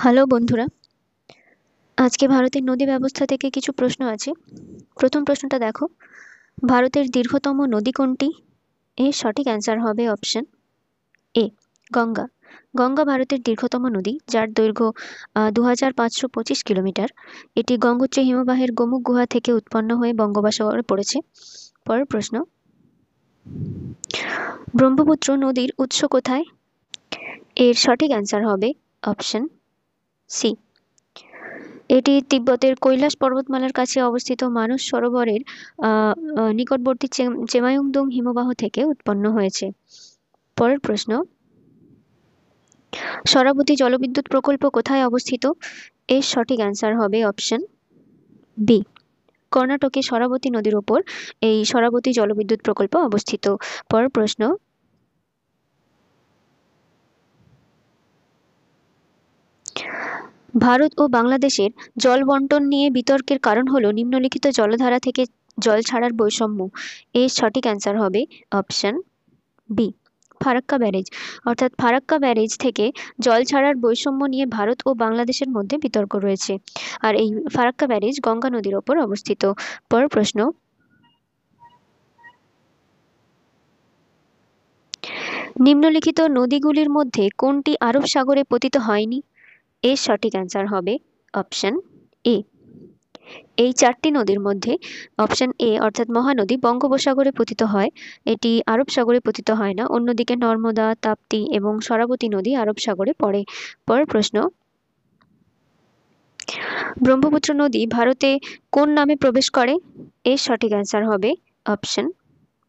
Hello বন্ধুরা, আজকে ভারতের নদী ব্যবস্থা থেকে কিছু প্রশ্ন আছে। প্রথম প্রশ্নটা দেখো, ভারতের দীর্ঘতম নদী কোনটি? এর সঠিক অ্যান্সার হবে অপশন এ, গঙ্গা। গঙ্গা ভারতের দীর্ঘতম নদী, যার দৈর্ঘ্য 2525 কিলোমিটার। এটি গঙ্গোত্রী হিমবাহের গোমুখ গুহা থেকে উৎপন্ন হয়ে বঙ্গোপসাগরে পড়েছে। পরের প্রশ্ন, ব্রহ্মপুত্র নদীর উৎস কোথায়? এর সঠিক অ্যান্সার হবে অপশন সি, এটি তিব্বতের কৈলাস পর্বতমালার কাছে অবস্থিত মানস সরোবরের নিকটবর্তী চেমায়ুংদুং হিমবাহ থেকে উৎপন্ন হয়েছে। পরের প্রশ্ন, শরাবতী জলবিদ্যুৎ প্রকল্প কোথায় অবস্থিত? এর সঠিক অ্যান্সার হবে অপশন বি, কর্ণাটকে শরাবতী নদীর ওপর এই শরাবতী জলবিদ্যুৎ প্রকল্প অবস্থিত। পরের প্রশ্ন, ভারত ও বাংলাদেশের জল বন্টন নিয়ে বিতর্কের কারণ হলো নিম্নলিখিত জলধারা থেকে জল ছাড়ার বৈষম্য। এর সঠিক অ্যান্সার হবে অপশন বি, ফারাক্কা ব্যারেজ। অর্থাৎ ফারাক্কা ব্যারেজ থেকে জল ছাড়ার বৈষম্য নিয়ে ভারত ও বাংলাদেশের মধ্যে বিতর্ক রয়েছে। আর এই ফারাক্কা ব্যারেজ গঙ্গা নদীর ওপর অবস্থিত। পরের প্রশ্ন, নিম্নলিখিত নদীগুলির মধ্যে কোনটি আরব সাগরে পতিত হয়নি? এর সঠিক অ্যান্সার হবে অপশন এ, এই চারটি নদীর মধ্যে অপশন এ অর্থাৎ মহানদী বঙ্গোপসাগরে পতিত হয়, এটি আরব সাগরে পতিত হয় না। অন্যদিকে নর্মদা, তাপ্তি এবং শরাবতী নদী আরব সাগরে পড়ে। পরের প্রশ্ন, ব্রহ্মপুত্র নদী ভারতে কোন নামে প্রবেশ করে? এর সঠিক অ্যান্সার হবে অপশন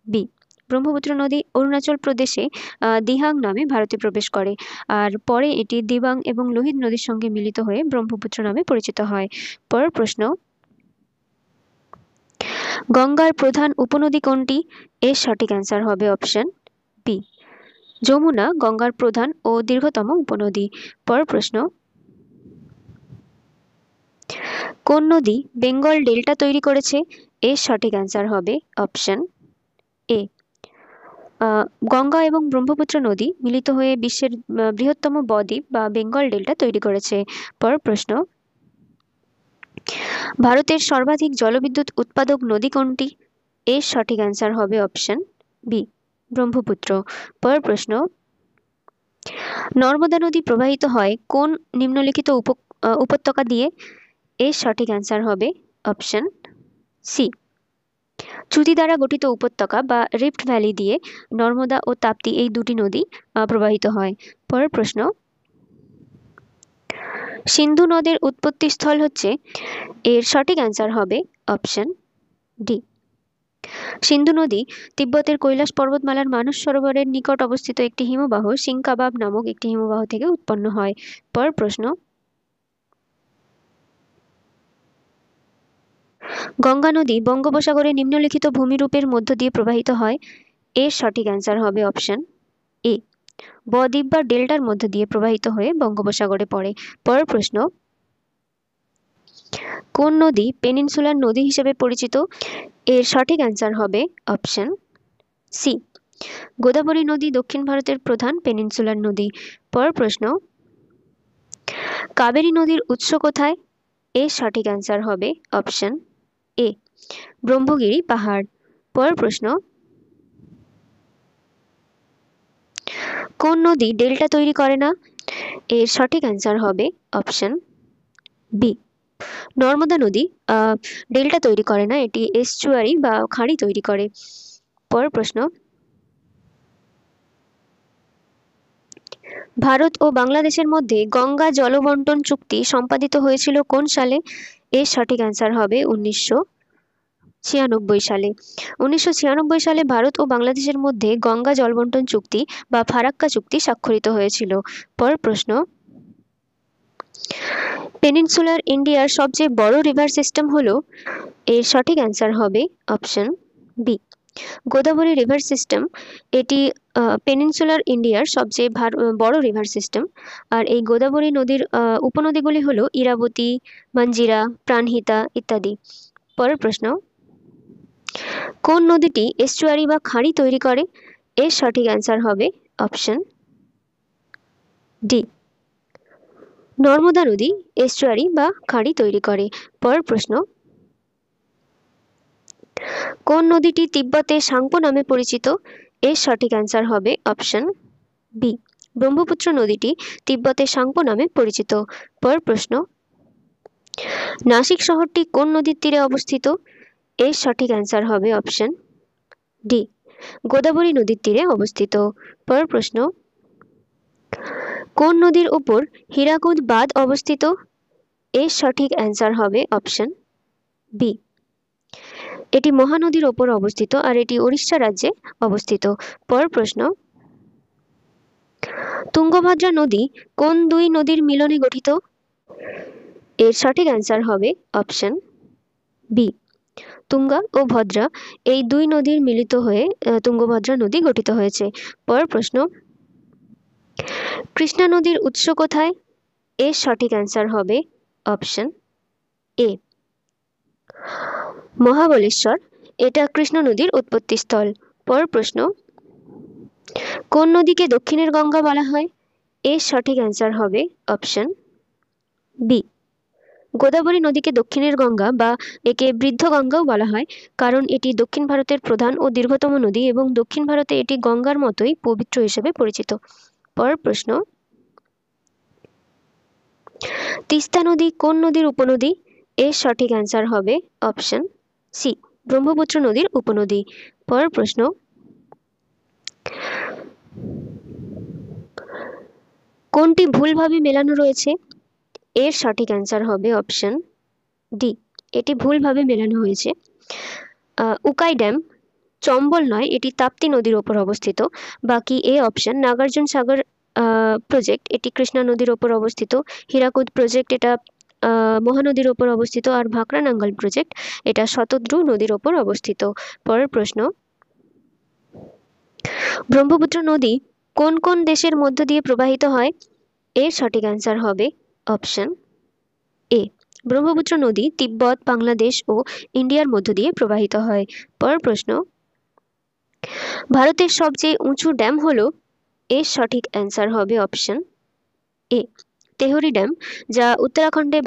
বি, ব্রহ্মপুত্র নদী অরুণাচল প্রদেশে দিহাং নামে ভারতে প্রবেশ করে, আর পরে এটি দিবাং এবং লোহিত নদীর সঙ্গে মিলিত হয়ে ব্রহ্মপুত্র নামে পরিচিত হয়। পরের প্রশ্ন, গঙ্গার প্রধান উপনদী কোনটি? এর সঠিক অ্যান্সার হবে অপশন বি, যমুনা গঙ্গার প্রধান ও দীর্ঘতম উপনদী। পরের প্রশ্ন, কোন নদী বেঙ্গল ডেল্টা তৈরি করেছে? এর সঠিক অ্যান্সার হবে অপশন এ, গঙ্গা এবং ব্রহ্মপুত্র নদী মিলিত হয়ে বিশ্বের বৃহত্তম বদ্বীপ বা বেঙ্গল ডেল্টা তৈরি করেছে। পরের প্রশ্ন, ভারতের সর্বাধিক জলবিদ্যুৎ উৎপাদক নদী কোনটি? এর সঠিক অ্যান্সার হবে অপশন বি, ব্রহ্মপুত্র। পরের প্রশ্ন, নর্মদা নদী প্রবাহিত হয় কোন নিম্নলিখিত উপত্যকা দিয়ে? এর সঠিক অ্যান্সার হবে অপশন সি, চ্যুতি দ্বারা গঠিত উপত্যকা বা রিফট ভ্যালি দিয়ে নর্মদা ও তাপ্তি এই দুটি নদী প্রবাহিত হয়। পরের প্রশ্ন, সিন্ধু নদের উৎপত্তি স্থল হচ্ছে? এর সঠিক অ্যান্সার হবে অপশন ডি, সিন্ধু নদী তিব্বতের কৈলাস পর্বতমালার মানস সরোবরের নিকট অবস্থিত একটি হিমবাহ সিংকাবাব নামক একটি হিমবাহ থেকে উৎপন্ন হয়। পরের প্রশ্ন, গঙ্গা নদী বঙ্গোপসাগরে নিম্নলিখিত ভূমিরূপের মধ্য দিয়ে প্রবাহিত হয়। এর সঠিক অ্যান্সার হবে অপশন এ, বদ্বীপ বা ডেল্টার মধ্য দিয়ে প্রবাহিত হয়ে বঙ্গোপসাগরে পড়ে। পরের প্রশ্ন, কোন নদী পেনিনসুলার নদী হিসেবে পরিচিত? এর সঠিক অ্যান্সার হবে অপশন সি, গোদাবরী নদী দক্ষিণ ভারতের প্রধান পেনিনসুলার নদী। পরের প্রশ্ন, কাবেরী নদীর উৎস কোথায়? এর সঠিক অ্যান্সার হবে অপশন এ, ব্রহ্মগিরি পাহাড়। পরের প্রশ্ন, কোন নদী ডেল্টা তৈরি করে না? এর সঠিক অ্যান্সার হবে অপশন বি, নর্মদা নদী ডেল্টা তৈরি করে না, এটি এস্চুয়ারি বা খাঁড়ি তৈরি করে। পরের প্রশ্ন, ভারত ও বাংলাদেশের মধ্যে গঙ্গা জলবন্টন চুক্তি সম্পাদিত হয়েছিল কোন সালে? এর সঠিক অ্যান্সার হবে 1996 সালে। 1996 সালে ভারত ও বাংলাদেশের মধ্যে গঙ্গা জলবন্টন চুক্তি বা ফারাক্কা চুক্তি স্বাক্ষরিত হয়েছিল। পরের প্রশ্ন, পেনিনসুলার ইন্ডিয়ার সবচেয়ে বড় রিভার সিস্টেম হলো? এর সঠিক অ্যান্সার হবে option B, Godavari river system. এটি পেনিনসুলার ইন্ডিয়ার সবচেয়ে বড় রিভার সিস্টেম। আর এই গোদাবরী নদীর উপনদীগুলি হলো ইরাবতী, মঞ্জিরা, প্রাণহিতা ইত্যাদি। পরের প্রশ্ন, কোন নদীটি এস্চুয়ারি বা খাঁড়ি তৈরি করে? এর সঠিক অ্যান্সার হবে অপশন ডি, নর্মদা নদী এস্টুয়ারি বা খাঁড়ি তৈরি করে। পরের প্রশ্ন, কোন নদীটি তিব্বতে সাংপো নামে পরিচিত? এর সঠিক অ্যান্সার হবে অপশন বি, ব্রহ্মপুত্র নদীটি তিব্বতে সাংপো নামে পরিচিত। পরের প্রশ্ন, নাসিক শহরটি কোন নদীর তীরে অবস্থিত? এর সঠিক অ্যান্সার হবে অপশন ডি, গোদাবরী নদীর তীরে অবস্থিত। পরের প্রশ্ন, কোন নদীর উপর হীরাকুদ বাঁধ অবস্থিত? এর সঠিক অ্যান্সার হবে অপশন বি, এটি মহানদীর ওপর অবস্থিত আর এটি উড়িষ্যা রাজ্যে অবস্থিত। পরের প্রশ্ন, তুঙ্গভদ্রা নদী কোন দুই নদীর মিলনে গঠিত? এর সঠিক অ্যান্সার হবে অপশন বি, তুঙ্গা ও ভদ্রা এই দুই নদীর মিলিত হয়ে তুঙ্গভদ্রা নদী গঠিত হয়েছে। পরের প্রশ্ন, কৃষ্ণা নদীর উৎস কোথায়? এর সঠিক অ্যান্সার হবে অপশন এ, মহাবলেশ্বর, এটা কৃষ্ণ নদীর উৎপত্তিস্থল। পরের প্রশ্ন, কোন নদীকে দক্ষিণের গঙ্গা বলা হয়? এর সঠিক অ্যান্সার হবে অপশন বি, গোদাবরী নদীকে দক্ষিণের গঙ্গা বা একে বৃদ্ধ গঙ্গাও বলা হয়, কারণ এটি দক্ষিণ ভারতের প্রধান ও দীর্ঘতম নদী এবং দক্ষিণ ভারতে এটি গঙ্গার মতোই পবিত্র হিসেবে পরিচিত। পরের প্রশ্ন, তিস্তা নদী কোন নদীর উপনদী? এর সঠিক অ্যান্সার হবে অপশন সি, ব্রহ্মপুত্র নদীর উপনদী। পরের প্রশ্ন, কোনটি ভুলভাবে মেলানো রয়েছে? এর সঠিক অ্যান্সার হবে অপশন ডি, এটি ভুলভাবে মেলানো হয়েছে। উকাই ড্যাম চম্বল নয়, এটি তাপ্তি নদীর ওপর অবস্থিত। বাকি A option, Nagarjuna Sagar project এটি কৃষ্ণা নদীর ওপর অবস্থিত। হীরাকুদ প্রজেক্ট এটা মহানদীর ওপর অবস্থিত। আর ভাকরা নাঙ্গল প্রজেক্ট এটা শতদ্রু নদীর ওপর অবস্থিত। পরের প্রশ্ন, ব্রহ্মপুত্র নদী কোন কোন দেশের মধ্য দিয়ে প্রবাহিত হয়? এর সঠিক অ্যান্সার হবে অপশন এ, ব্রহ্মপুত্র নদী তিব্বত, বাংলাদেশ ও ইন্ডিয়ার মধ্য দিয়ে প্রবাহিত হয়। পরের প্রশ্ন, ভারতের সবচেয়ে উঁচু ড্যাম হলো? এর সঠিক অ্যান্সার হবে অপশন এ, তেহরি ড্যাম, যা উত্তরাখণ্ডে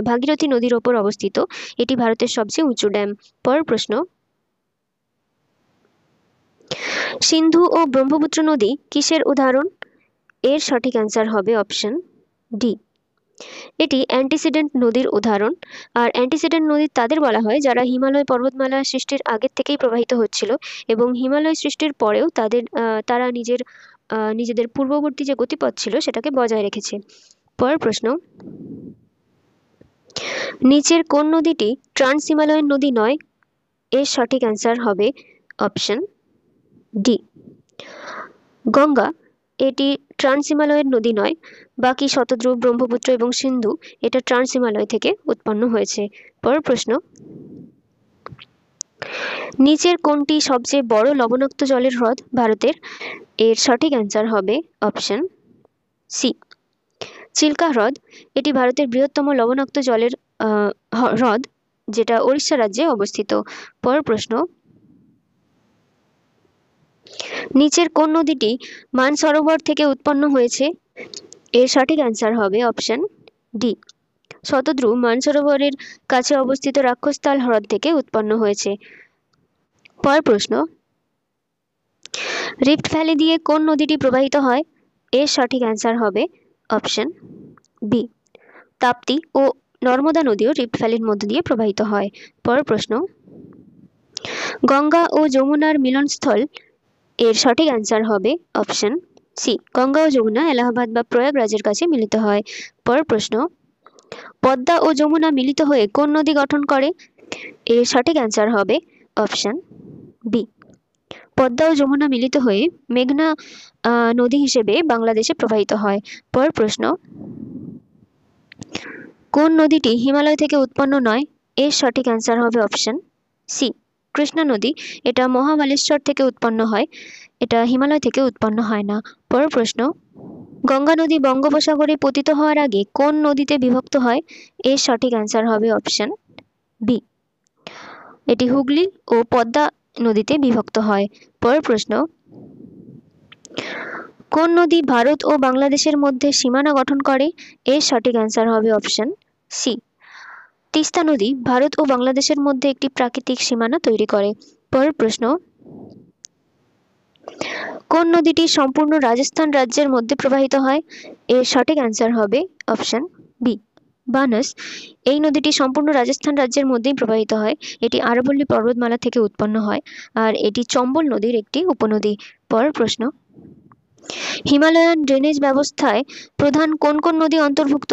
ভাগীরথী নদীর ওপর অবস্থিত। এটি ভারতের সবচেয়ে উঁচু ড্যাম। পরের প্রশ্ন, সিন্ধু ও ব্রহ্মপুত্র নদী কিসের উদাহরণ? এর সঠিক অ্যান্সার হবে অপশন ডি, এটি অ্যান্টিসিডেন্ট নদীর উদাহরণ। আর অ্যান্টিসিডেন্ট নদী তাদের বলা হয় যারা হিমালয় পর্বতমালা সৃষ্টির আগের থেকেই প্রবাহিত হচ্ছিল এবং হিমালয় সৃষ্টির পরেও তারা নিজেদের পূর্ববর্তী যে গতিপথ ছিল সেটাকে বজায় রেখেছে। পরের প্রশ্ন, নিচের কোন নদীটি ট্রান্স হিমালয়ান নদী নয়? এর সঠিক অ্যান্সার হবে অপশন ডি, গঙ্গা, এটি ট্রান্স হিমালয়ের নদী নয়। বাকি শতদ্রু, ব্রহ্মপুত্র এবং সিন্ধু এটা ট্রান্স হিমালয় থেকে উৎপন্ন হয়েছে। পরের প্রশ্ন, নিচের কোনটি সবচেয়ে বড় লবণাক্ত জলের হ্রদ ভারতের? এর সঠিক অ্যান্সার হবে অপশন সি, চিল্কা হ্রদ, এটি ভারতের বৃহত্তম লবণাক্ত জলের হ্রদ, যেটা উড়িষ্যা রাজ্যে অবস্থিত। পরের প্রশ্ন, নিচের কোন নদীটি মানসরোবর থেকে উৎপন্ন হয়েছে? এর সঠিক অ্যান্সার হবে অপশন ডি, শতদ্রু মানসরোবরের কাছে অবস্থিত রাক্ষসতাল হ্রদ থেকে উৎপন্ন হয়েছে। পরের প্রশ্ন, রিফট ভ্যালি দিয়ে কোন নদীটি প্রবাহিত হয়? এর সঠিক অ্যান্সার হবে অপশন বি, তাপ্তি ও নর্মদা নদীও রিফট ভ্যালির মধ্য দিয়ে প্রবাহিত হয়। পরের প্রশ্ন, গঙ্গা ও যমুনার মিলনস্থল? এর সঠিক অ্যান্সার হবে অপশন সি, গঙ্গা ও যমুনা এলাহাবাদ বা প্রয়াগরাজের কাছে মিলিত হয়। পরের প্রশ্ন, পদ্মা ও যমুনা মিলিত হয়ে কোন নদী গঠন করে? এর সঠিক অ্যান্সার হবে অপশন বি, পদ্মা ও যমুনা মিলিত হয়ে মেঘনা নদী হিসেবে বাংলাদেশে প্রবাহিত হয়। পরের প্রশ্ন, কোন নদীটি হিমালয় থেকে উৎপন্ন নয়? এর সঠিক অ্যান্সার হবে অপশন সি, কৃষ্ণা নদী, এটা মহাবালেশ্বর থেকে উৎপন্ন হয়, এটা হিমালয় থেকে উৎপন্ন হয় না। পরের প্রশ্ন, গঙ্গা নদী বঙ্গোপসাগরে পতিত হওয়ার আগে কোন নদীতে বিভক্ত হয়? এর সঠিক অ্যান্সার হবে অপশন বি, এটি হুগলি ও পদ্মা নদীতে বিভক্ত হয়। পরের প্রশ্ন, কোন নদী ভারত ও বাংলাদেশের মধ্যে সীমানা গঠন করে? এর সঠিক অ্যান্সার হবে অপশন সি। তিস্তা নদী ভারত ও বাংলাদেশের মধ্যে একটি প্রাকৃতিক সীমানা তৈরি করে। পরের প্রশ্ন, কোন নদীটি সম্পূর্ণ রাজস্থান রাজ্যের মধ্যে প্রবাহিত হয়? এর সঠিক অ্যান্সার হবে অপশন বি, বানস। এই নদীটি সম্পূর্ণ রাজস্থান রাজ্যের মধ্যেই প্রবাহিত হয়। এটি আরাবল্লী পর্বতমালা থেকে উৎপন্ন হয় আর এটি চম্বল নদীর একটি উপনদী। পরের প্রশ্ন, হিমালয়ান ড্রেনেজ ব্যবস্থায় প্রধান কোন কোন নদী অন্তর্ভুক্ত?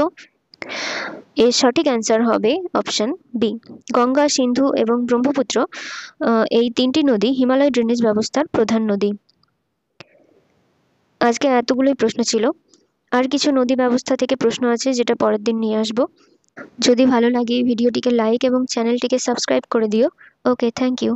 এর সঠিক অ্যান্সার হবে অপশন বি, গঙ্গা, সিন্ধু এবং ব্রহ্মপুত্র। এই তিনটি নদী হিমালয় ড্রেনেজ ব্যবস্থার প্রধান নদী। আজকে এতগুলোই প্রশ্ন ছিল। আর কিছু নদী ব্যবস্থা থেকে প্রশ্ন আছে যেটা পরের দিন নিয়ে আসবো। যদি ভালো লাগে ভিডিওটিকে লাইক এবং চ্যানেলটিকে সাবস্ক্রাইব করে দিও। ওকে, থ্যাংক ইউ।